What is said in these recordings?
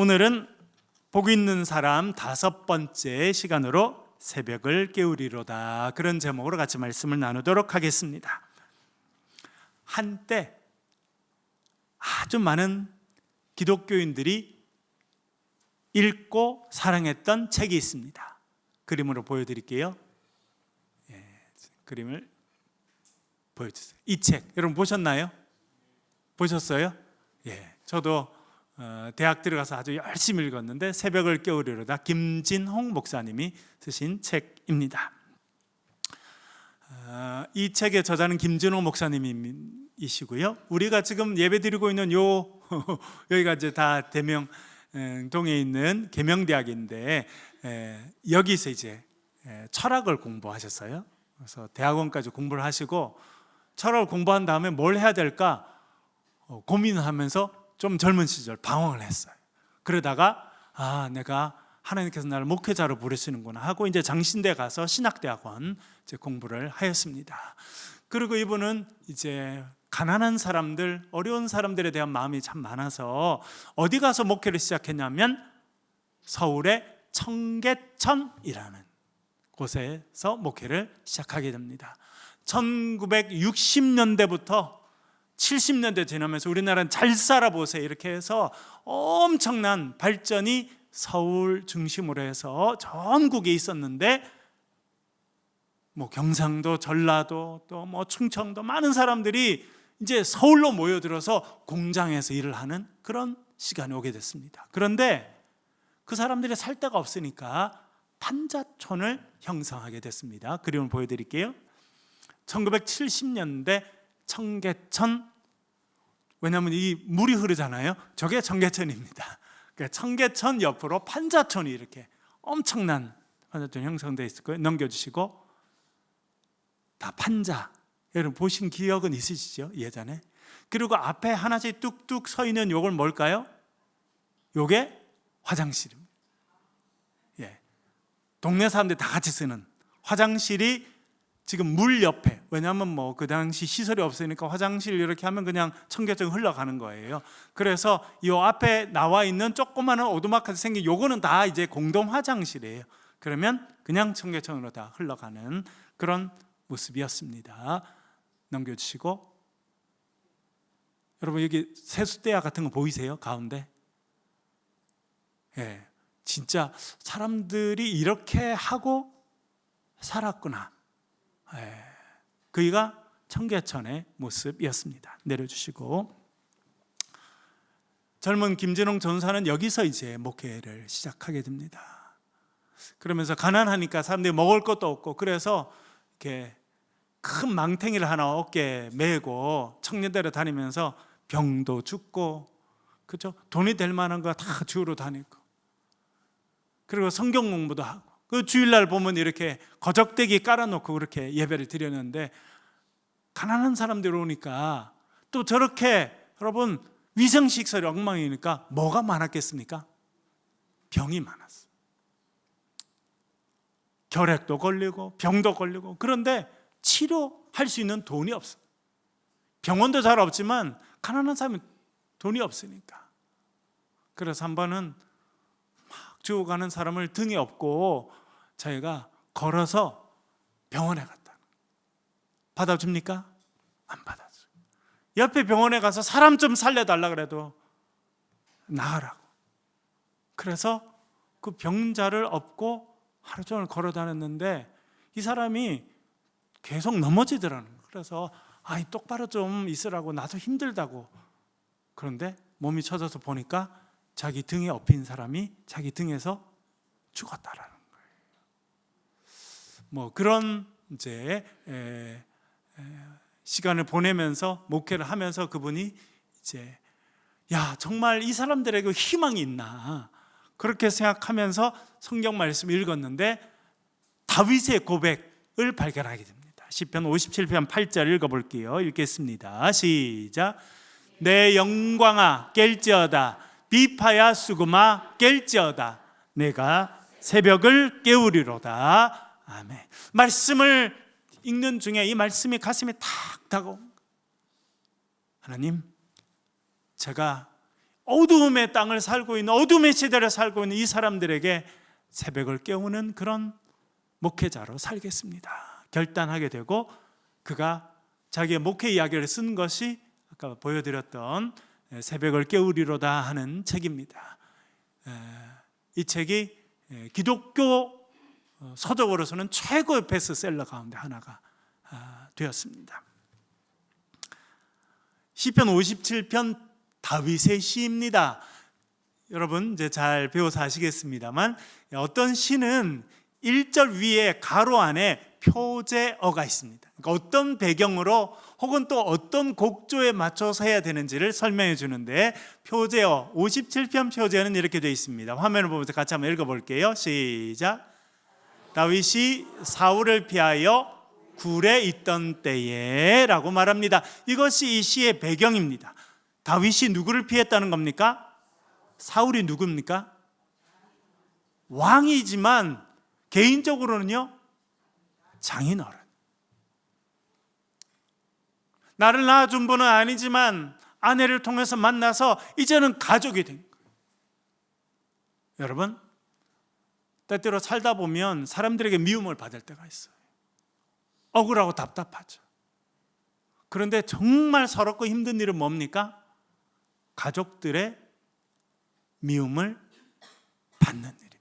오늘은 복 있는 사람 5번째 시간으로 새벽을 깨우리로다, 그런 제목으로 같이 말씀을 나누도록 하겠습니다. 한때 아주 많은 기독교인들이 읽고 사랑했던 책이 있습니다. 그림으로 보여드릴게요. 그림을 보여주세요. 이 책 여러분 보셨나요? 보셨어요? 저도 대학 들어가서 아주 열심히 읽었는데 새벽을 깨우리로다, 김진홍 목사님이 쓰신 책입니다. 이 책의 저자는 김진홍 목사님이시고요. 우리가 지금 예배드리고 있는 여기가 이제 다 대명동에 있는 계명대학인데, 여기서 이제 철학을 공부하셨어요. 그래서 대학원까지 공부를 하시고 철학을 공부한 다음에 뭘 해야 될까 고민하면서 좀 젊은 시절 방황을 했어요. 그러다가 내가 하나님께서 나를 목회자로 부르시는구나 하고 이제 장신대 가서 신학대학원 이제 공부를 하였습니다. 그리고 이분은 이제 가난한 사람들, 어려운 사람들에 대한 마음이 참 많아서 어디 가서 목회를 시작했냐면 서울의 청계천이라는 곳에서 목회를 시작하게 됩니다. 1960년대부터 70년대 지나면서 우리나라는 잘 살아보세요 이렇게 해서 엄청난 발전이 서울 중심으로 해서 전국에 있었는데, 경상도, 전라도, 또 충청도 많은 사람들이 이제 서울로 모여들어서 공장에서 일을 하는 그런 시간이 오게 됐습니다. 그런데 그 사람들이 살 데가 없으니까 판자촌을 형성하게 됐습니다. 그림을 보여드릴게요. 1970년대 청계천, 왜냐하면 이 물이 흐르잖아요. 저게 청계천입니다. 그러니까 청계천 옆으로 판자촌이 이렇게 엄청난 판자촌이 형성되어 있을 거예요. 넘겨주시고, 다 판자. 여러분 보신 기억은 있으시죠? 예전에. 그리고 앞에 하나씩 뚝뚝 서 있는 요걸 뭘까요? 요게 화장실입니다. 동네 사람들이 다 같이 쓰는 화장실이 지금 물 옆에, 왜냐하면 그 당시 시설이 없으니까 화장실 이렇게 하면 그냥 청계천 흘러가는 거예요. 그래서 이 앞에 나와 있는 조그마한 오두막같이 생긴 요거는 다 이제 공동 화장실이에요. 그러면 그냥 청계천으로 다 흘러가는 그런 모습이었습니다. 넘겨주시고, 여러분 여기 세숫대야 같은 거 보이세요? 가운데? 진짜 사람들이 이렇게 하고 살았구나. 그이가 청계천의 모습이었습니다. 내려주시고, 젊은 김진홍 전사는 여기서 이제 목회를 시작하게 됩니다. 그러면서 가난하니까 사람들이 먹을 것도 없고, 그래서 이렇게 큰 망탱이를 하나 어깨에 메고 청년대로 다니면서 병도 죽고, 그렇죠? 돈이 될 만한 거 다 주우러 다니고, 그리고 성경 공부도 하고, 그 주일날 보면 이렇게 거적대기 깔아놓고 그렇게 예배를 드렸는데, 가난한 사람들이 오니까 또 저렇게 여러분 위생시설이 엉망이니까 뭐가 많았겠습니까? 병이 많았어요. 결핵도 걸리고 병도 걸리고. 그런데 치료할 수 있는 돈이 없어요. 병원도 잘 없지만 가난한 사람은 돈이 없으니까. 그래서 한 번은 막 죽어가는 사람을 등에 업고 저희가 걸어서 병원에 갔다. 받아줍니까? 안 받아줘요. 옆에 병원에 가서 사람 좀 살려달라 그래도 나으라고. 그래서 그 병자를 업고 하루 종일 걸어 다녔는데 이 사람이 계속 넘어지더라는 거예요. 그래서 똑바로 좀 있으라고, 나도 힘들다고. 그런데 몸이 처져서 보니까 자기 등에 업힌 사람이 자기 등에서 죽었다라는 거예요. 그런 이제 시간을 보내면서 목회를 하면서 그분이 이제 정말 이 사람들에게 희망이 있나 그렇게 생각하면서 성경 말씀을 읽었는데 다윗의 고백을 발견하게 됩니다. 시편 57편 8절 읽어볼게요. 읽겠습니다. 시작. 내 영광아 깰지어다, 비파야 수금아 깰지어다, 내가 새벽을 깨우리로다. 아멘. 말씀을 읽는 중에 이 말씀이 가슴에 탁 다가옵니다. 하나님, 제가 어두움의 땅을 살고 있는, 어둠의 시대를 살고 있는 이 사람들에게 새벽을 깨우는 그런 목회자로 살겠습니다 결단하게 되고, 그가 자기의 목회 이야기를 쓴 것이 아까 보여드렸던 새벽을 깨우리로다 하는 책입니다. 이 책이 기독교 서적으로서는 최고의 베스트셀러 가운데 하나가 되었습니다. 시편 57편 다윗의 시입니다. 여러분 이제 잘 배워서 아시겠습니다만, 어떤 시는 1절 위에 가로 안에 표제어가 있습니다. 그러니까 어떤 배경으로 혹은 또 어떤 곡조에 맞춰서 해야 되는지를 설명해 주는데, 표제어 57편 표제어는 이렇게 되어 있습니다. 화면을 보면서 같이 한번 읽어볼게요. 시작. 다윗이 사울을 피하여 굴에 있던 때에 라고 말합니다. 이것이 이 시의 배경입니다. 다윗이 누구를 피했다는 겁니까? 사울이 누굽니까? 왕이지만 개인적으로는요, 장인어른. 나를 낳아준 분은 아니지만 아내를 통해서 만나서 이제는 가족이 된 거예요. 여러분, 때때로 살다 보면 사람들에게 미움을 받을 때가 있어요. 억울하고 답답하죠. 그런데 정말 서럽고 힘든 일은 뭡니까? 가족들의 미움을 받는 일입니다.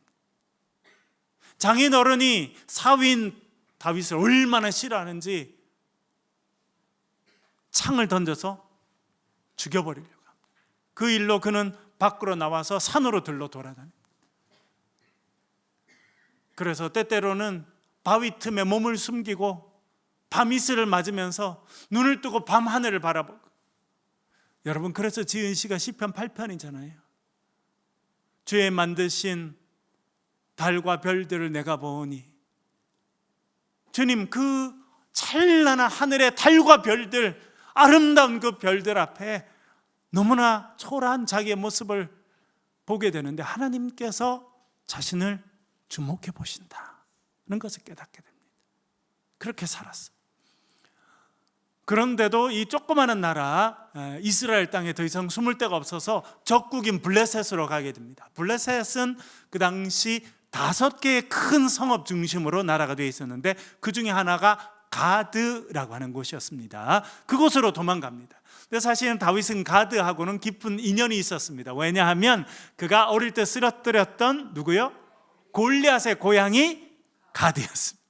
장인어른이 사위인 다윗을 얼마나 싫어하는지 창을 던져서 죽여버리려고 합니다. 그 일로 그는 밖으로 나와서 산으로 들러 돌아다닙니다. 그래서 때때로는 바위 틈에 몸을 숨기고 밤이슬을 맞으면서 눈을 뜨고 밤하늘을 바라보고. 여러분, 그래서 지은 시가 시편 8편이잖아요. 주의 만드신 달과 별들을 내가 보니, 주님 그 찬란한 하늘의 달과 별들, 아름다운 그 별들 앞에 너무나 초라한 자기의 모습을 보게 되는데, 하나님께서 자신을 주목해 보신다는 것을 깨닫게 됩니다. 그렇게 살았어요. 그런데도 이 조그마한 나라 이스라엘 땅에 더 이상 숨을 데가 없어서 적국인 블레셋으로 가게 됩니다. 블레셋은 그 당시 5개의 큰 성읍 중심으로 나라가 되어 있었는데, 그 중에 하나가 가드라고 하는 곳이었습니다. 그곳으로 도망갑니다. 근데 사실은 다윗은 가드하고는 깊은 인연이 있었습니다. 왜냐하면 그가 어릴 때 쓰러뜨렸던 누구요? 골리앗의 고향이 가드였습니다.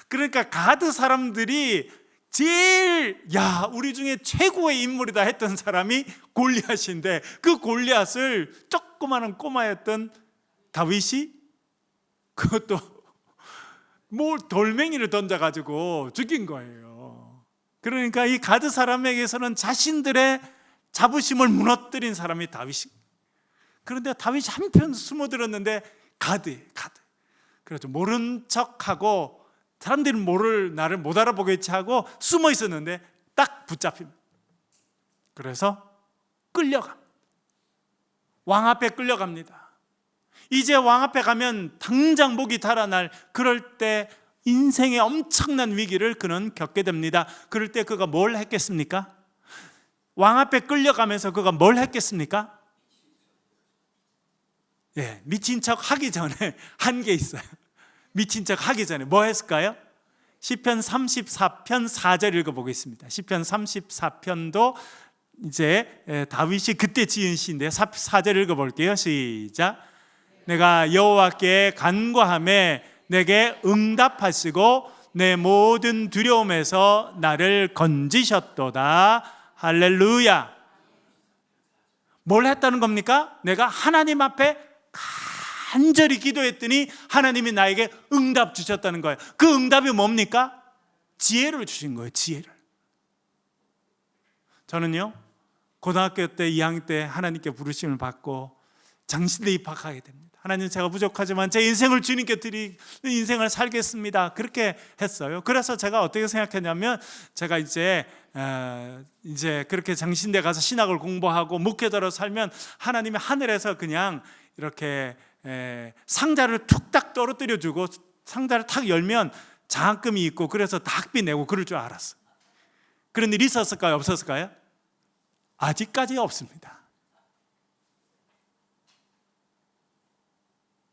그러니까 가드 사람들이 제일 우리 중에 최고의 인물이다 했던 사람이 골리앗인데, 그 골리앗을 조그마한 꼬마였던 다윗이 그것도 돌멩이를 던져가지고 죽인 거예요. 그러니까 이 가드 사람에게서는 자신들의 자부심을 무너뜨린 사람이 다윗이. 그런데 다윗이 한편 숨어들었는데 가드. 그래서 모른 척하고 사람들이 나를 못 알아보겠지 하고 숨어 있었는데 딱 붙잡힙니다. 그래서 끌려갑니다. 왕 앞에 끌려갑니다. 이제 왕 앞에 가면 당장 목이 달아날, 그럴 때 인생의 엄청난 위기를 그는 겪게 됩니다. 그럴 때 그가 뭘 했겠습니까? 왕 앞에 끌려가면서 그가 뭘 했겠습니까? 미친 척 하기 전에 한 게 있어요. 미친 척 하기 전에 뭐 했을까요? 시편 34편 4절 읽어보겠습니다. 시편 34편도 이제 다윗이 그때 지은 시인데 4절 읽어볼게요. 시작. 내가 여호와께 간구하매 내게 응답하시고 내 모든 두려움에서 나를 건지셨도다. 할렐루야. 뭘 했다는 겁니까? 내가 하나님 앞에 간절히 기도했더니 하나님이 나에게 응답 주셨다는 거예요. 그 응답이 뭡니까? 지혜를 주신 거예요. 지혜를. 저는요, 고등학교 때 2학년 때 하나님께 부르심을 받고 장신대 입학하게 됩니다. 하나님, 제가 부족하지만 제 인생을 주님께 드리는 인생을 살겠습니다. 그렇게 했어요. 그래서 제가 어떻게 생각했냐면, 제가 이제 그렇게 장신대 가서 신학을 공부하고 목회자로 살면 하나님이 하늘에서 그냥 이렇게 상자를 툭딱 떨어뜨려 주고 상자를 탁 열면 장학금이 있고, 그래서 다 학비 내고 그럴 줄 알았어요. 그런 일이 있었을까요? 없었을까요? 아직까지 없습니다.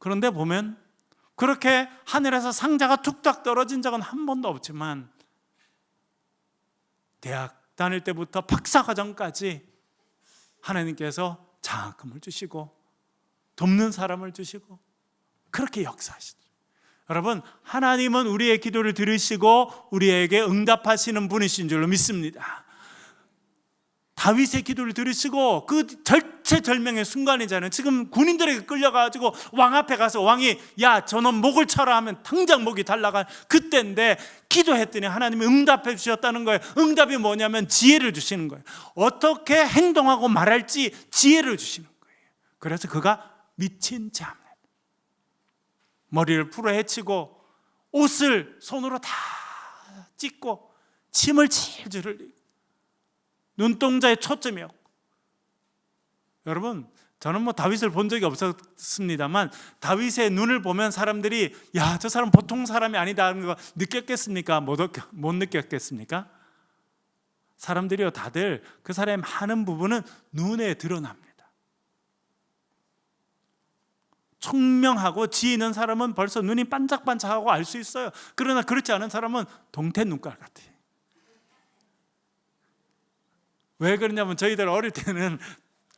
그런데 보면 그렇게 하늘에서 상자가 툭탁 떨어진 적은 한 번도 없지만 대학 다닐 때부터 박사과정까지 하나님께서 장학금을 주시고 돕는 사람을 주시고 그렇게 역사하시죠. 여러분, 하나님은 우리의 기도를 들으시고 우리에게 응답하시는 분이신 줄로 믿습니다. 다윗의 기도를 들으시고 그 절체절명의 순간이잖아요. 지금 군인들에게 끌려가지고 왕 앞에 가서 왕이 야 저놈 목을 쳐라 하면 당장 목이 달라간 그때인데 기도했더니 하나님이 응답해 주셨다는 거예요. 응답이 뭐냐면 지혜를 주시는 거예요. 어떻게 행동하고 말할지 지혜를 주시는 거예요. 그래서 그가 미친 자입니다. 머리를 풀어 헤치고 옷을 손으로 다 찢고 침을 질질 흘리고 눈동자에 초점이 없고. 여러분, 저는 다윗을 본 적이 없었습니다만 다윗의 눈을 보면 사람들이 야, 저 사람 보통 사람이 아니다는 거 느꼈겠습니까? 못 느꼈겠습니까? 사람들이요, 다들 그 사람의 많은 부분은 눈에 드러납니다. 총명하고 지혜 있는 사람은 벌써 눈이 반짝반짝하고 알 수 있어요. 그러나 그렇지 않은 사람은 동태 눈깔 같아요. 왜 그러냐면 저희들 어릴 때는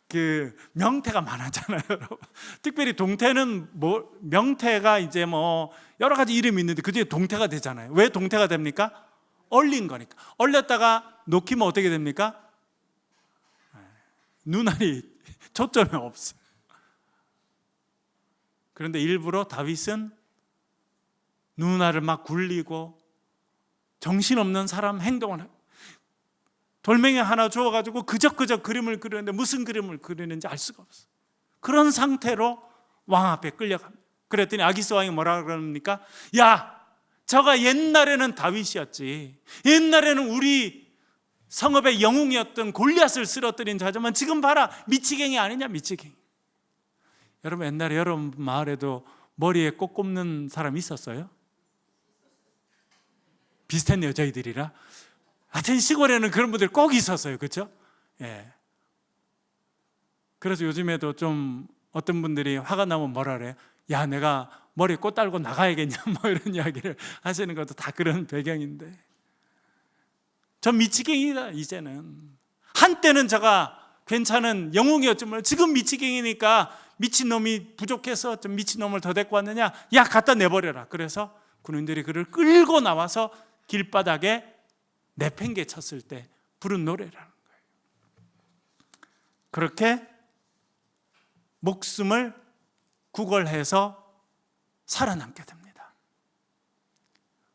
그 명태가 많았잖아요, 여러분. 특별히 동태는 명태가 이제 여러 가지 이름이 있는데 그 중에 동태가 되잖아요. 왜 동태가 됩니까? 얼린 거니까. 얼렸다가 녹이면 어떻게 됩니까? 눈알이 초점이 없어요. 그런데 일부러 다윗은 눈알을 막 굴리고 정신없는 사람 행동을 해요. 돌멩이 하나 주워가지고 그저그저 그림을 그리는데 무슨 그림을 그리는지 알 수가 없어요. 그런 상태로 왕 앞에 끌려갑니다. 그랬더니 아기스 왕이 뭐라 그럽니까? 야, 저가 옛날에는 다윗이었지. 옛날에는 우리 성읍의 영웅이었던 골리앗을 쓰러뜨린 자지만 지금 봐라, 미치갱이 아니냐, 미치갱이. 여러분, 옛날에 여러분 마을에도 머리에 꽃 꼽는 사람 있었어요? 비슷했네요, 저희들이라. 하여튼 시골에는 그런 분들 꼭 있었어요, 그렇죠? 예. 그래서 요즘에도 좀 어떤 분들이 화가 나면 뭐라 그래요? 야, 내가 머리에 꽃 달고 나가야겠냐, 이런 이야기를 하시는 것도 다 그런 배경인데, 전 미치갱이다 이제는. 한때는 제가 괜찮은 영웅이었지만 지금 미치갱이니까 미친놈이 부족해서 좀 미친놈을 더 데리고 왔느냐, 야 갖다 내버려라. 그래서 군인들이 그를 끌고 나와서 길바닥에 내팽개 쳤을 때 부른 노래라는 거예요. 그렇게 목숨을 구걸해서 살아남게 됩니다.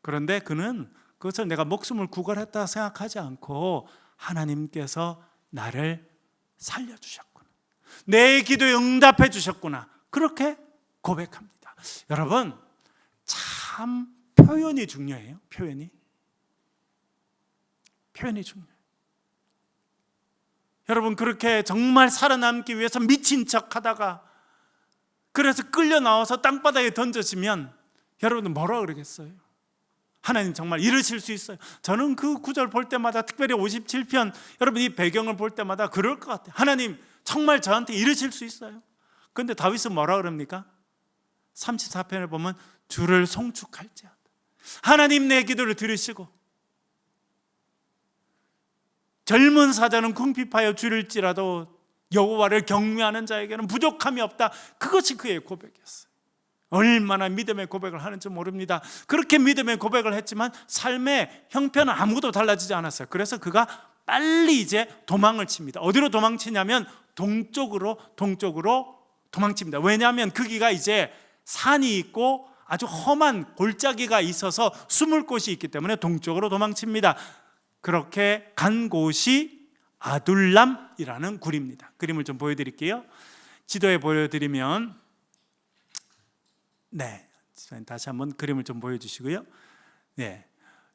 그런데 그는 그것을 내가 목숨을 구걸했다 생각하지 않고 하나님께서 나를 살려주셨구나, 내 기도에 응답해 주셨구나, 그렇게 고백합니다. 여러분, 참 표현이 중요해요. 표현이 중요해요. 여러분, 그렇게 정말 살아남기 위해서 미친 척 하다가 그래서 끌려 나와서 땅바닥에 던져지면 여러분은 뭐라 그러겠어요? 하나님 정말 이러실 수 있어요? 저는 그 구절 볼 때마다, 특별히 57편 여러분 이 배경을 볼 때마다 그럴 것 같아요. 하나님 정말 저한테 이러실 수 있어요? 그런데 다윗은 뭐라 그럽니까? 34편을 보면 주를 송축할지어다. 하나님 내 기도를 들으시고 젊은 사자는 궁핍하여 줄일지라도 여호와를 경외하는 자에게는 부족함이 없다. 그것이 그의 고백이었어요. 얼마나 믿음의 고백을 하는지 모릅니다. 그렇게 믿음의 고백을 했지만 삶의 형편은 아무것도 달라지지 않았어요. 그래서 그가 빨리 이제 도망을 칩니다. 어디로 도망치냐면 동쪽으로 도망칩니다. 왜냐하면 거기가 이제 산이 있고 아주 험한 골짜기가 있어서 숨을 곳이 있기 때문에 동쪽으로 도망칩니다. 그렇게 간 곳이 아둘람이라는 굴입니다. 그림을 좀 보여드릴게요. 지도에 보여드리면, 네, 다시 한번 그림을 좀 보여주시고요. 네,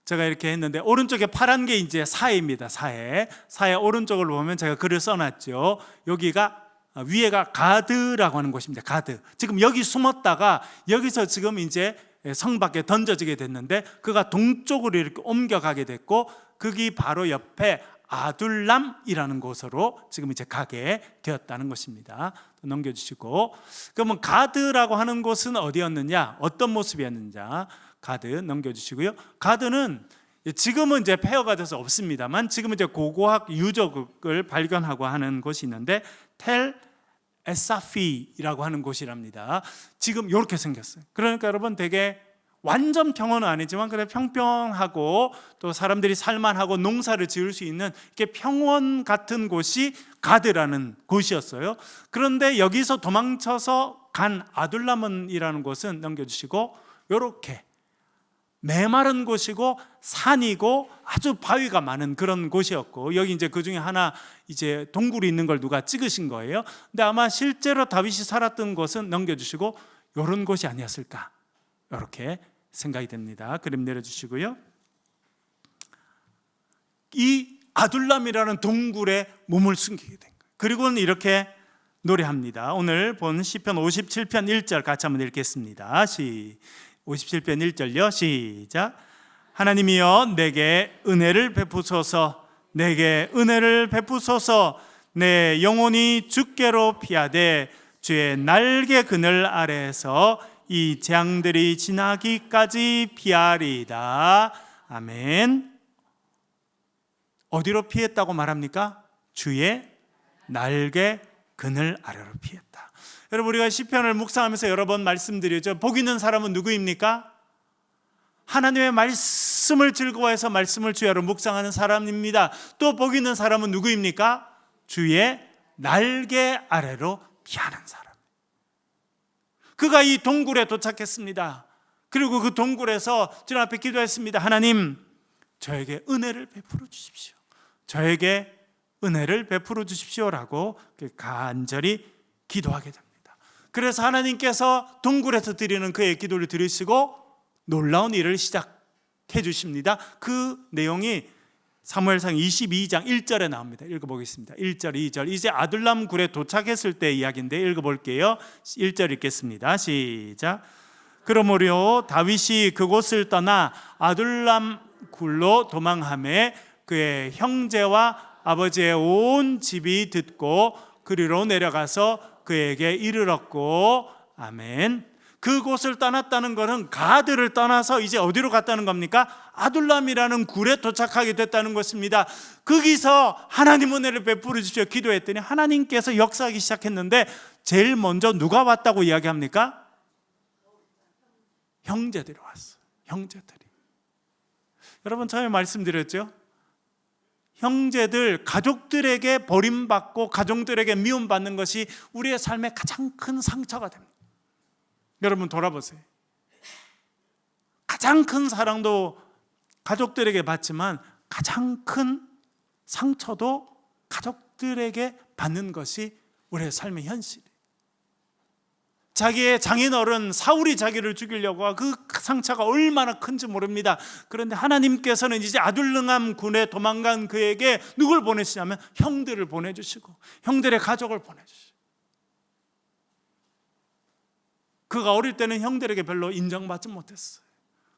제가 이렇게 했는데 오른쪽에 파란 게 이제 사해입니다. 사해 오른쪽을 보면 제가 글을 써놨죠. 여기가 위에가 가드라고 하는 곳입니다. 가드. 지금 여기 숨었다가 여기서 지금 이제 성 밖에 던져지게 됐는데 그가 동쪽으로 이렇게 옮겨가게 됐고 거기 바로 옆에 아둘람이라는 곳으로 지금 이제 가게 되었다는 것입니다. 넘겨주시고, 그러면 가드라고 하는 곳은 어디였느냐, 어떤 모습이었느냐, 가드 넘겨주시고요. 가드는 지금은 이제 폐허가 돼서 없습니다만 지금은 이제 고고학 유적을 발견하고 하는 곳이 있는데 텔 에사피라고 하는 곳이랍니다. 지금 이렇게 생겼어요. 그러니까 여러분 되게 완전 평원은 아니지만 그래 평평하고 또 사람들이 살만하고 농사를 지을 수 있는 이렇게 평원 같은 곳이 가드라는 곳이었어요. 그런데 여기서 도망쳐서 간 아둘람이라는 곳은 넘겨주시고 이렇게 메마른 곳이고 산이고 아주 바위가 많은 그런 곳이었고, 여기 이제 그 중에 하나 이제 동굴이 있는 걸 누가 찍으신 거예요. 근데 아마 실제로 다윗이 살았던 곳은 넘겨주시고 이런 곳이 아니었을까, 이렇게 생각이 됩니다. 그림 내려주시고요. 이 아둘람이라는 동굴에 몸을 숨기게 된 거예요. 그리고는 이렇게 노래합니다. 오늘 본 시편 57편 1절 같이 한번 읽겠습니다. 57편 1절요. 시작. 하나님이여 내게 은혜를 베푸소서, 내게 은혜를 베푸소서. 내 영혼이 주께로 피하되 주의 날개 그늘 아래에서 이 재앙들이 지나기까지 피하리이다. 아멘. 어디로 피했다고 말합니까? 주의 날개 그늘 아래로 피했다. 여러분, 우리가 시편을 묵상하면서 여러 번 말씀드렸죠. 복 있는 사람은 누구입니까? 하나님의 말씀을 즐거워해서 말씀을 주야로 묵상하는 사람입니다. 또 복 있는 사람은 누구입니까? 주의 날개 아래로 피하는 사람. 그가 이 동굴에 도착했습니다. 그리고 그 동굴에서 주님 앞에 기도했습니다. 하나님, 저에게 은혜를 베풀어 주십시오. 저에게 은혜를 베풀어 주십시오라고 간절히 기도하게 됩니다. 그래서 하나님께서 동굴에서 드리는 그의 기도를 들으시고 놀라운 일을 시작해 주십니다. 그 내용이 사무엘상 22장 1절에 나옵니다. 읽어보겠습니다. 1절, 2절. 이제 아둘람 굴에 도착했을 때 이야기인데 읽어볼게요. 1절 읽겠습니다. 시작. 그러므로 다윗이 그곳을 떠나 아둘람 굴로 도망하매 그의 형제와 아버지의 온 집이 듣고 그리로 내려가서 그에게 이르렀고, 아멘. 그곳을 떠났다는 것은 가드를 떠나서 이제 어디로 갔다는 겁니까? 아둘람이라는 굴에 도착하게 됐다는 것입니다. 거기서 하나님 은혜를 베풀어 주시오 기도했더니 하나님께서 역사하기 시작했는데 제일 먼저 누가 왔다고 이야기합니까? 형제들이 왔어요. 형제들이. 여러분, 처음에 말씀드렸죠? 형제들, 가족들에게 버림받고 가족들에게 미움받는 것이 우리의 삶의 가장 큰 상처가 됩니다. 여러분 돌아보세요. 가장 큰 사랑도 가족들에게 받지만 가장 큰 상처도 가족들에게 받는 것이 우리의 삶의 현실이에요. 자기의 장인어른 사울이 자기를 죽이려고 그 상처가 얼마나 큰지 모릅니다. 그런데 하나님께서는 이제 아둘람 굴에 도망간 그에게 누굴 보내시냐면 형들을 보내주시고 형들의 가족을 보내주시고, 그가 어릴 때는 형들에게 별로 인정받지 못했어요.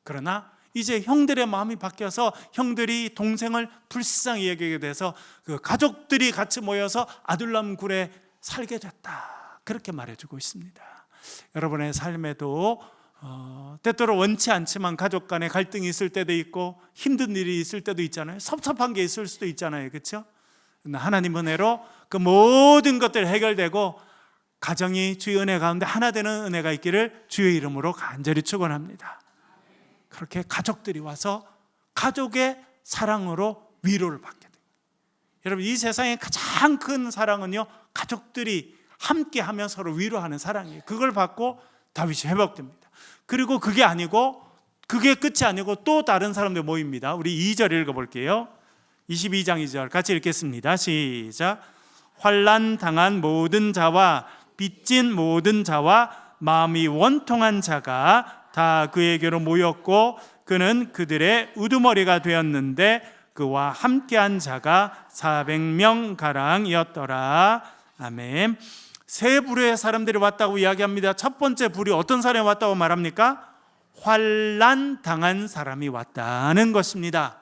그러나 이제 형들의 마음이 바뀌어서 형들이 동생을 불쌍히 여기게 돼서 그 가족들이 같이 모여서 아둘람 굴에 살게 됐다, 그렇게 말해주고 있습니다. 여러분의 삶에도 때때로 원치 않지만 가족 간에 갈등이 있을 때도 있고 힘든 일이 있을 때도 있잖아요. 섭섭한 게 있을 수도 있잖아요. 그렇죠? 하나님 은혜로 그 모든 것들 해결되고 가정이 주의 은혜 가운데 하나 되는 은혜가 있기를 주의 이름으로 간절히 축원합니다. 그렇게 가족들이 와서 가족의 사랑으로 위로를 받게 됩니다. 여러분, 이 세상의 가장 큰 사랑은요, 가족들이 함께하며 서로 위로하는 사랑이에요. 그걸 받고 다윗이 회복됩니다. 그리고 그게 끝이 아니고 또 다른 사람들 모입니다. 우리 2절 읽어볼게요. 22장 2절 같이 읽겠습니다. 시작. 환난 당한 모든 자와 빚진 모든 자와 마음이 원통한 자가 다 그에게로 모였고 그는 그들의 우두머리가 되었는데 그와 함께한 자가 400명 가량이었더라. 아멘. 세 부류의 사람들이 왔다고 이야기합니다. 첫 번째 부류, 어떤 사람이 왔다고 말합니까? 환난 당한 사람이 왔다는 것입니다.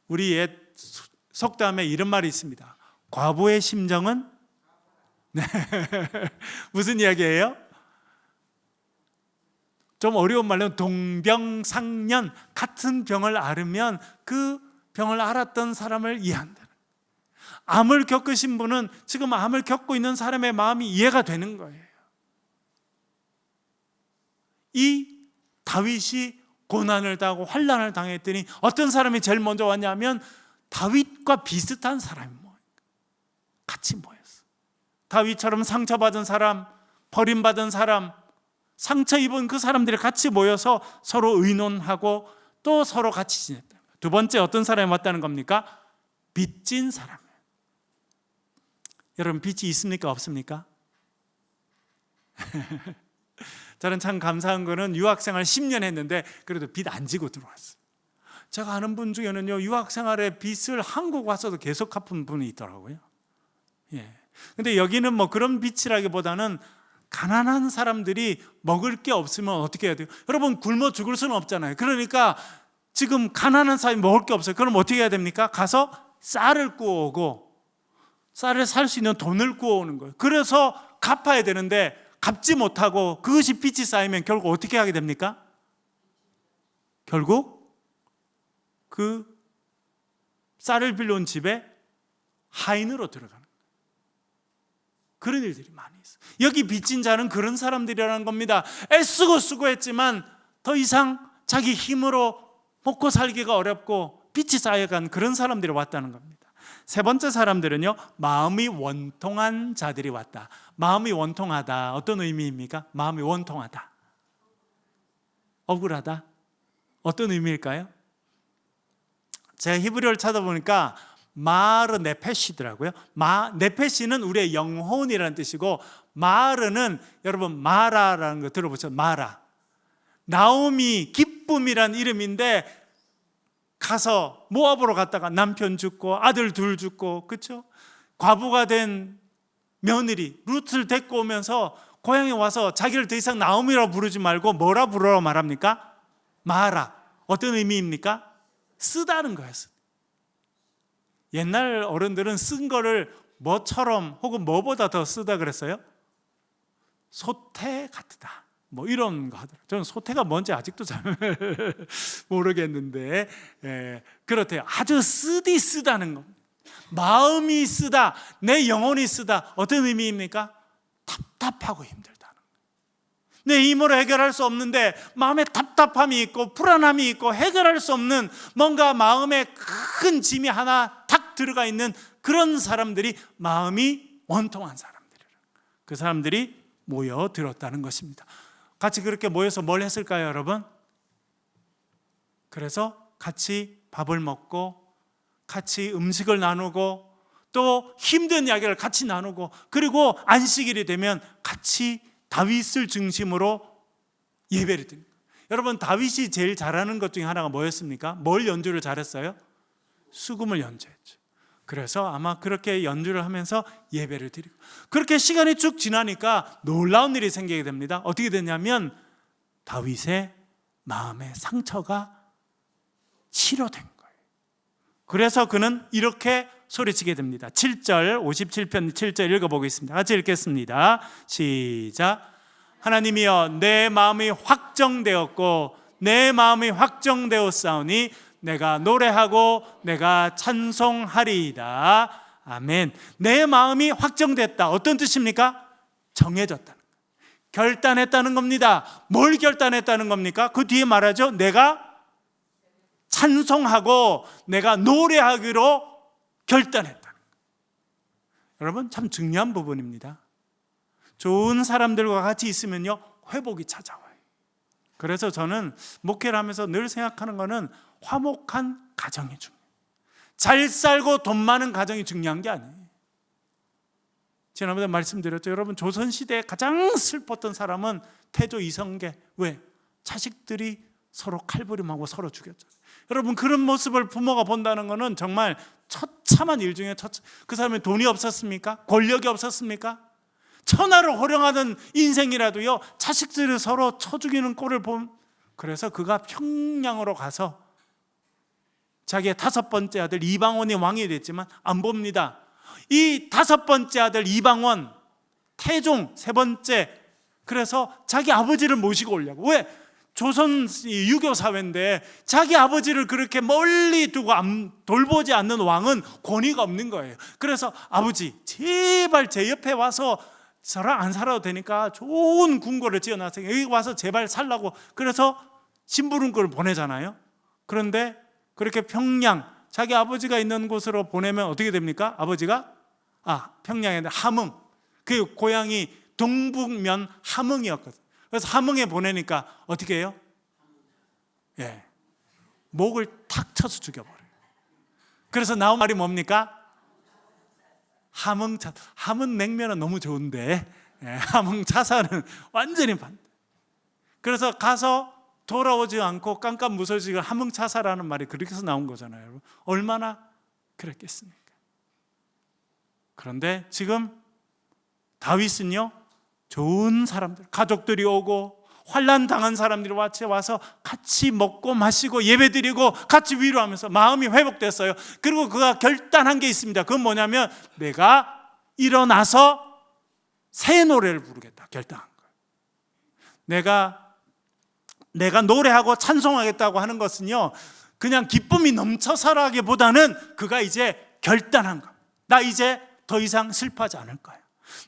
우리 옛 속담에 이런 말이 있습니다. 과부의 심정은 네. 무슨 이야기예요? 좀 어려운 말로 동병상련, 같은 병을 앓으면 그 병을 앓았던 사람을 이해한다. 암을 겪으신 분은 지금 암을 겪고 있는 사람의 마음이 이해가 되는 거예요. 이 다윗이 고난을 당하고 환난을 당했더니 어떤 사람이 제일 먼저 왔냐면 다윗과 비슷한 사람이 같이 모였어. 다윗처럼 상처받은 사람, 버림받은 사람, 상처 입은 그 사람들이 같이 모여서 서로 의논하고 또 서로 같이 지냈다. 두 번째 어떤 사람이 왔다는 겁니까? 빚진 사람. 여러분 빚이 있습니까? 없습니까? 저는 참 감사한 거는 유학생활 10년 했는데 그래도 빚 안 지고 들어왔어요. 제가 아는 분 중에는요, 유학생활에 빚을 한국 와서도 계속 갚은 분이 있더라고요. 예. 근데 여기는 뭐 그런 빚이라기보다는 가난한 사람들이 먹을 게 없으면 어떻게 해야 돼요? 여러분 굶어 죽을 수는 없잖아요. 그러니까 지금 가난한 사람이 먹을 게 없어요. 그럼 어떻게 해야 됩니까? 가서 쌀을 구워오고 쌀을 살 수 있는 돈을 구워오는 거예요. 그래서 갚아야 되는데 갚지 못하고 그것이 빚이 쌓이면 결국 어떻게 하게 됩니까? 결국 그 쌀을 빌려온 집에 하인으로 들어가는 거예요. 그런 일들이 많이 있어요. 여기 빚진 자는 그런 사람들이라는 겁니다. 애쓰고 수고했지만 더 이상 자기 힘으로 먹고 살기가 어렵고 빚이 쌓여간 그런 사람들이 왔다는 겁니다. 세 번째 사람들은요, 마음이 원통한 자들이 왔다. 마음이 원통하다, 어떤 의미입니까? 마음이 원통하다, 억울하다, 어떤 의미일까요? 제가 히브리어를 찾아보니까 마르 네페시더라고요. 네페시는 우리의 영혼이라는 뜻이고, 마르는 여러분 마라라는 거 들어보셨죠? 마라. 나오미 기쁨이란 이름인데 가서 모압으로 갔다가 남편 죽고 아들 둘 죽고, 그렇죠? 과부가 된 며느리 룻을 데리고 오면서 고향에 와서 자기를 더 이상 나오미라고 부르지 말고 뭐라 부르라고 말합니까? 마라. 어떤 의미입니까? 쓰다는 거예요. 옛날 어른들은 쓴 거를 뭐처럼 혹은 뭐보다 더 쓰다 그랬어요? 소태 같다, 뭐 이런 거 하더라고요. 저는 소태가 뭔지 아직도 잘 모르겠는데, 그렇대요. 아주 쓰다는 겁니다. 마음이 쓰다, 내 영혼이 쓰다. 어떤 의미입니까? 답답하고 힘들다는 거예요. 내 힘으로 해결할 수 없는데 마음에 답답함이 있고 불안함이 있고 해결할 수 없는 뭔가 마음에 큰 짐이 하나 탁 들어가 있는 그런 사람들이 마음이 원통한 사람들이에요. 그 사람들이 모여들었다는 것입니다. 같이 그렇게 모여서 뭘 했을까요, 여러분? 그래서 같이 밥을 먹고 같이 음식을 나누고 또 힘든 이야기를 같이 나누고, 그리고 안식일이 되면 같이 다윗을 중심으로 예배를 드립니다. 여러분 다윗이 제일 잘하는 것 중에 하나가 뭐였습니까? 뭘 연주를 잘했어요? 수금을 연주했죠. 그래서 아마 그렇게 연주를 하면서 예배를 드리고, 그렇게 시간이 쭉 지나니까 놀라운 일이 생기게 됩니다. 어떻게 됐냐면 다윗의 마음의 상처가 치료된 거예요. 그래서 그는 이렇게 소리치게 됩니다. 7절, 57편 7절 읽어보겠습니다. 같이 읽겠습니다. 시작. 하나님이여, 내 마음이 확정되었고 내 마음이 확정되었사오니 내가 노래하고 내가 찬송하리이다. 아멘. 내 마음이 확정됐다. 어떤 뜻입니까? 정해졌다는 거예요. 결단했다는 겁니다. 뭘 결단했다는 겁니까? 그 뒤에 말하죠. 내가 찬송하고 내가 노래하기로 결단했다는 거예요. 여러분 참 중요한 부분입니다. 좋은 사람들과 같이 있으면요, 회복이 찾아와요. 그래서 저는 목회를 하면서 늘 생각하는 거는 화목한 가정이 중요해요. 잘 살고 돈 많은 가정이 중요한 게 아니에요. 지난번에 말씀드렸죠. 여러분 조선시대에 가장 슬펐던 사람은 태조 이성계. 왜? 자식들이 서로 칼부림하고 서로 죽였잖아요. 여러분 그런 모습을 부모가 본다는 것은 정말 처참한 일 중에 처참. 그 사람이 돈이 없었습니까? 권력이 없었습니까? 천하를 호령하던 인생이라도요, 자식들을 서로 쳐 죽이는 꼴을 본. 그래서 그가 평양으로 가서 자기의 5번째 아들 이방원이 왕이 됐지만 안 봅니다. 이 5번째 아들 이방원, 태종 3번째, 그래서 자기 아버지를 모시고 오려고. 왜? 조선 유교 사회인데 자기 아버지를 그렇게 멀리 두고 돌보지 않는 왕은 권위가 없는 거예요. 그래서 아버지 제발 제 옆에 와서 저랑 안 살아도 되니까 좋은 궁궐을 지어놨으니 여기 와서 제발 살라고. 그래서 심부름꾼을 보내잖아요. 그런데 그렇게 평양, 자기 아버지가 있는 곳으로 보내면 어떻게 됩니까? 아버지가 평양에 함흥, 그 고향이 동북면 함흥이었거든요. 그래서 함흥에 보내니까 어떻게 해요? 목을 탁 쳐서 죽여버려요. 그래서 나온 말이 뭡니까? 함흥 냉면은 너무 좋은데 함흥 차사는 완전히 반대. 그래서 가서 돌아오지 않고 깜깜무소식을 함흥 차사라는 말이 그렇게 해서 나온 거잖아요. 여러분. 얼마나 그랬겠습니까? 그런데 지금 다윗은요, 좋은 사람들, 가족들이 오고 환난 당한 사람들이 와서 같이 먹고 마시고 예배드리고 같이 위로하면서 마음이 회복됐어요. 그리고 그가 결단한 게 있습니다. 그건 뭐냐면 내가 일어나서 새 노래를 부르겠다 결단한 거예요. 내가 노래하고 찬송하겠다고 하는 것은요, 그냥 기쁨이 넘쳐서라기보다는 그가 이제 결단한 겁니다. 나 이제 더 이상 슬퍼하지 않을 거야.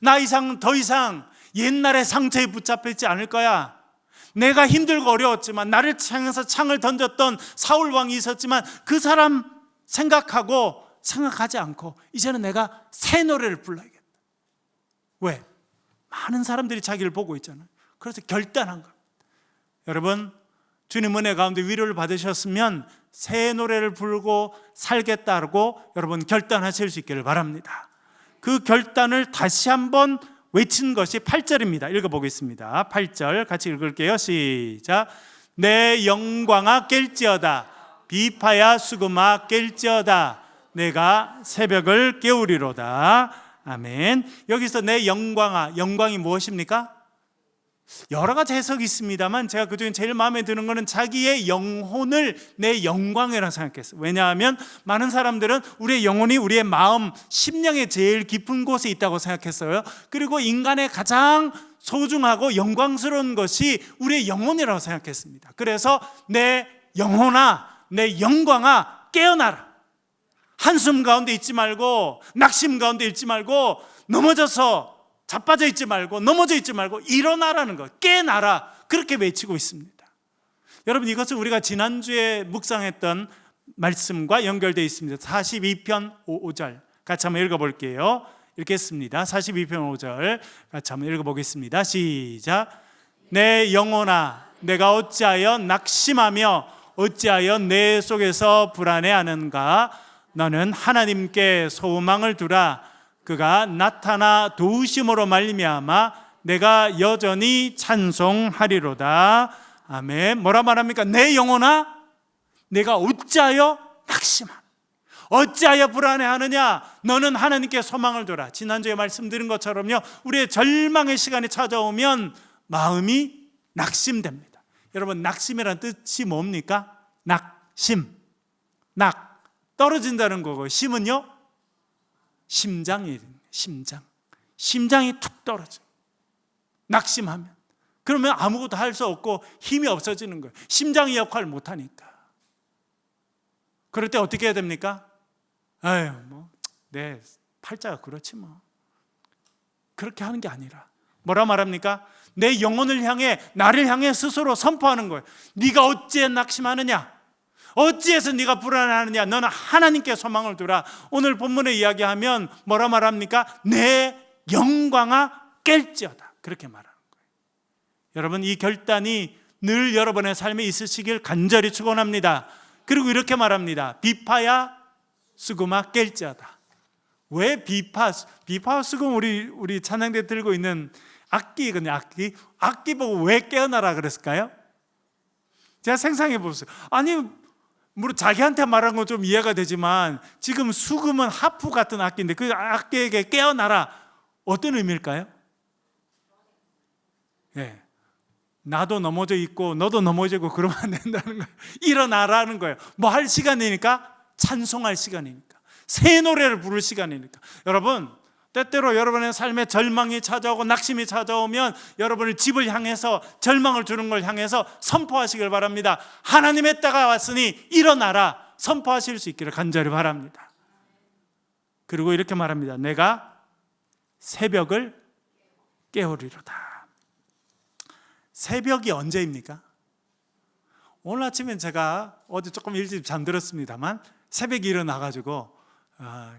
나 더 이상 옛날의 상처에 붙잡혀 있지 않을 거야. 내가 힘들고 어려웠지만 나를 향해서 창을 던졌던 사울 왕이 있었지만 그 사람 생각하지 않고 이제는 내가 새 노래를 불러야겠다. 왜? 많은 사람들이 자기를 보고 있잖아요. 그래서 결단한 겁니다. 여러분, 주님 은혜 가운데 위로를 받으셨으면 새 노래를 부르고 살겠다고 여러분 결단하실 수 있기를 바랍니다. 그 결단을 다시 한번 외친 것이 8절입니다. 읽어보겠습니다. 8절 같이 읽을게요. 시작. 내 영광아 깰지어다, 비파야 수금아 깰지어다, 내가 새벽을 깨우리로다. 아멘. 여기서 내 영광아, 영광이 무엇입니까? 여러 가지 해석이 있습니다만 제가 그중에 제일 마음에 드는 것은 자기의 영혼을 내 영광이라고 생각했어요. 왜냐하면 많은 사람들은 우리의 영혼이 우리의 마음, 심령의 제일 깊은 곳에 있다고 생각했어요. 그리고 인간의 가장 소중하고 영광스러운 것이 우리의 영혼이라고 생각했습니다. 그래서 내 영혼아, 내 영광아 깨어나라. 한숨 가운데 있지 말고, 낙심 가운데 있지 말고, 넘어져서 자빠져 있지 말고, 넘어져 있지 말고 일어나라는 것, 깨어나라, 그렇게 외치고 있습니다. 여러분, 이것은 우리가 지난주에 묵상했던 말씀과 연결되어 있습니다. 42편 5절 같이 한번 읽어볼게요. 읽겠습니다. 42편 5절 같이 한번 읽어보겠습니다. 시작. 내 영혼아, 내가 어찌하여 낙심하며 어찌하여 내 속에서 불안해하는가? 너는 하나님께 소망을 두라. 그가 나타나 도우심으로 말미암아 내가 여전히 찬송하리로다. 아멘. 뭐라 말합니까? 내 영혼아, 내가 어찌하여 낙심하느냐, 어찌하여 불안해하느냐? 너는 하나님께 소망을 두라. 지난주에 말씀드린 것처럼요, 우리의 절망의 시간이 찾아오면 마음이 낙심됩니다. 여러분, 낙심이란 뜻이 뭡니까? 낙심, 떨어진다는 거고, 심은요 심장이 툭 떨어져. 낙심하면, 그러면 아무것도 할 수 없고 힘이 없어지는 거예요. 심장이 역할을 못하니까. 그럴 때 어떻게 해야 됩니까? 내 팔자가 그렇지 뭐. 그렇게 하는 게 아니라 뭐라 말합니까? 내 영혼을 향해, 나를 향해 스스로 선포하는 거예요. 네가 어찌해 낙심하느냐? 어찌해서 네가 불안하느냐? 너는 하나님께 소망을 두라. 오늘 본문에 이야기하면 뭐라 말합니까? 내 영광아 깰지어다, 그렇게 말하는 거예요. 여러분, 이 결단이 늘 여러분의 삶에 있으시길 간절히 축원합니다. 그리고 이렇게 말합니다. 비파야 수금아 깰지어다. 왜 비파와 수금, 우리 찬양대 들고 있는 악기거든요. 악기 보고 왜 깨어나라 그랬을까요? 제가 생각해 보세요. 아니, 물론 자기한테 말한 건 좀 이해가 되지만 지금 수금은 하프 같은 악기인데 그 악기에게 깨어나라, 어떤 의미일까요? 나도 넘어져 있고 너도 넘어지고 그러면 안 된다는 거예요. 일어나라는 거예요. 뭐 할 시간이니까? 찬송할 시간이니까, 새 노래를 부를 시간이니까. 여러분, 때때로 여러분의 삶에 절망이 찾아오고 낙심이 찾아오면 여러분을 집을 향해서, 절망을 주는 걸 향해서 선포하시길 바랍니다. 하나님의 때가 왔으니 일어나라, 선포하실 수 있기를 간절히 바랍니다. 그리고 이렇게 말합니다. 내가 새벽을 깨우리로다. 새벽이 언제입니까? 오늘 아침엔 제가 어제 조금 일찍 잠들었습니다만 새벽에 일어나가지고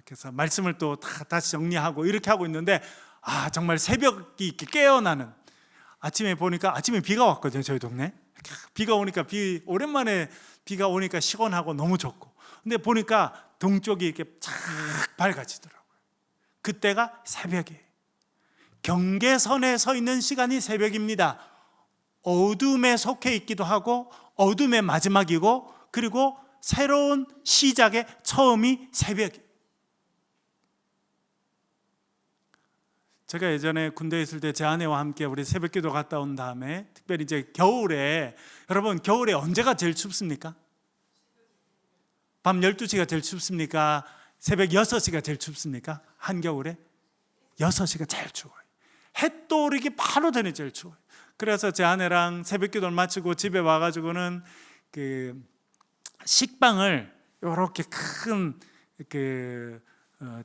그래서 말씀을 또 다시 정리하고 이렇게 하고 있는데, 정말 새벽이 이렇게 깨어나는, 아침에 보니까 아침에 비가 왔거든요. 저희 동네 비가 오니까, 오랜만에 비가 오니까 시원하고 너무 좋고, 근데 보니까 동쪽이 이렇게 쫙 밝아지더라고요. 그때가 새벽이에요. 경계선에 서 있는 시간이 새벽입니다. 어둠에 속해 있기도 하고 어둠의 마지막이고, 그리고 새로운 시작의 처음이 새벽이에요. 제가 예전에 군대에 있을 때 제 아내와 함께 우리 새벽기도 갔다 온 다음에, 특별히 이제 겨울에, 여러분 겨울에 언제가 제일 춥습니까? 밤 12시가 제일 춥습니까? 새벽 6시가 제일 춥습니까? 한겨울에 6시가 제일 추워요. 해 떠오르기 바로 전에 제일 추워요. 그래서 제 아내랑 새벽기도를 마치고 집에 와가지고는 그 식빵을 이렇게 큰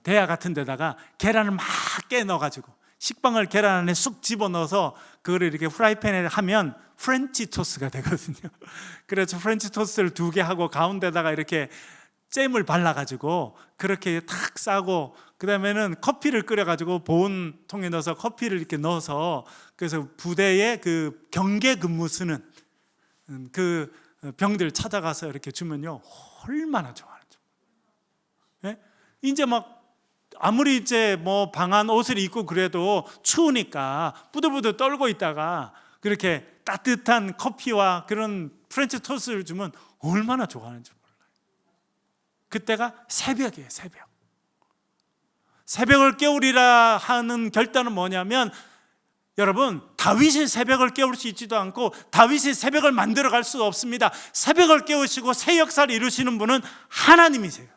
대야 같은 데다가 계란을 막 깨 넣어가지고, 식빵을 계란 안에 쑥 집어넣어서 그거를 이렇게 프라이팬에 하면 프렌치 토스트가 되거든요. 그래서 프렌치 토스트를 2개 하고 가운데다가 이렇게 잼을 발라가지고 그렇게 탁 싸고, 그 다음에는 커피를 끓여가지고 보온통에 넣어서 커피를 이렇게 넣어서, 그래서 부대에 그 경계 근무 쓰는 그 병들 찾아가서 이렇게 주면요, 얼마나 좋아하는지. 네? 이제 막 아무리 이제 뭐 방한 옷을 입고 그래도 추우니까 부들부들 떨고 있다가 그렇게 따뜻한 커피와 그런 프렌치 토스트를 주면 얼마나 좋아하는지 몰라요. 그때가 새벽이에요. 새벽. 새벽을 깨우리라 하는 결단은 뭐냐면, 여러분, 다윗이 새벽을 깨울 수 있지도 않고 다윗이 새벽을 만들어 갈 수 없습니다. 새벽을 깨우시고 새 역사를 이루시는 분은 하나님이세요.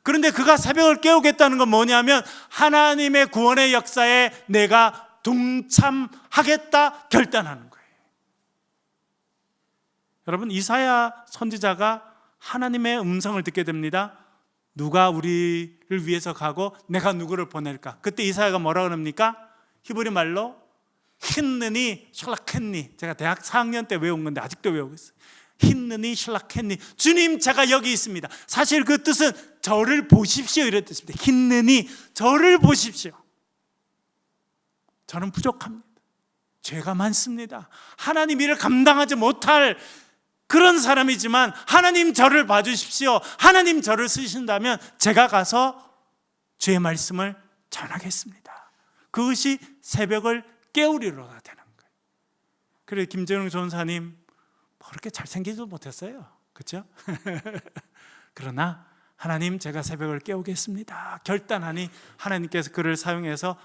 그런데 그가 새벽을 깨우겠다는 건 뭐냐면, 하나님의 구원의 역사에 내가 동참하겠다 결단하는 거예요. 여러분, 이사야 선지자가 하나님의 음성을 듣게 됩니다. 누가 우리를 위해서 가고 내가 누구를 보낼까? 그때 이사야가 뭐라고 합니까? 히브리 말로 힌느니 슐라켄니, 제가 대학 4학년 때 외운 건데 아직도 외우고 있어요. 힌느니 슐라켄니, 주님 제가 여기 있습니다. 사실 그 뜻은 저를 보십시오 이런 뜻입니다. 힌느니, 저를 보십시오. 저는 부족합니다. 죄가 많습니다. 하나님 일을 감당하지 못할 그런 사람이지만 하나님 저를 봐주십시오. 하나님 저를 쓰신다면 제가 가서 주의 말씀을 전하겠습니다. 그것이 새벽을 깨우리로가 되는 거예요. 그래, 김재웅 전사님 그렇게 잘생기지도 못했어요. 그렇죠? 그러나 하나님 제가 새벽을 깨우겠습니다 결단하니 하나님께서 그를 사용해서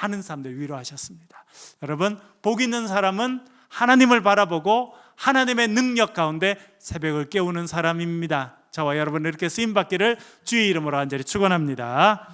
많은 사람들 위로하셨습니다. 여러분, 복 있는 사람은 하나님을 바라보고 하나님의 능력 가운데 새벽을 깨우는 사람입니다. 저와 여러분 이렇게 쓰임받기를 주의 이름으로 간절히 축원합니다.